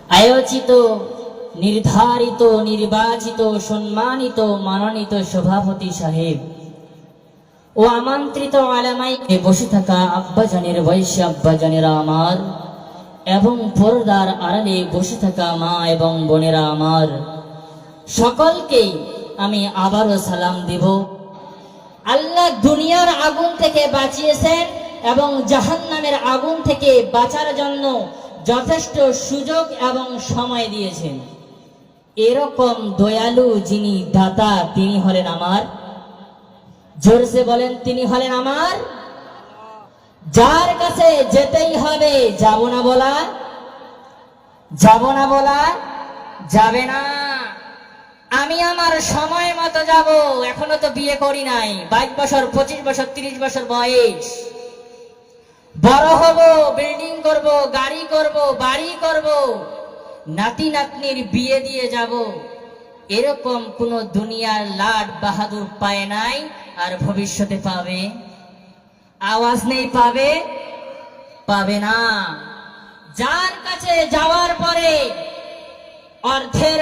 আয়োজিত, নির্ধারিত, নির্বাচিত, সম্মানিত, মনোনীত সভাপতি সাহেব ও আমন্ত্রিত আলেমায়ে বসে থাকা আব্বাজানের বয়সী আব্বাজানেরা আমার এবং পর্দার আড়ালে বসে থাকা মা এবং বোনেরা আমার, সকলকেই আমি আবারও সালাম দেব। আল্লাহ দুনিয়ার আগুন থেকে বাঁচিয়েছেন এবং জাহান্নামের আগুন থেকে বাঁচার জন্য যথেষ্ট সুযোগ এবং সময় দিয়েছেন। এরকম দয়ালু যিনি দাতা, তিনি হলেন আমার, জোরসে বলেন, তিনি হলেন আমার, যার কাছে যেতেই হবে। যাব না বলা, যাব না বলা যাবে না। আমি আমার সময় মতো যাব। এখনো তো বিয়ে করি নাই, 22 বছর, 25 বছর, 30 বছর বয়স। বড় হব, বিল্ডিং করব, গাড়ি করব, বাড়ি করব, নাতি নাতনির বিয়ে দিয়ে যাব। এরকম কোন দুনিয়ার লাট বাহাদুর পায় নাই, আর ভবিষ্যতে পাবে? আওয়াজ নেই, পাবে? পাবে না। যার কাছে যাওয়ার পরে অর্ধের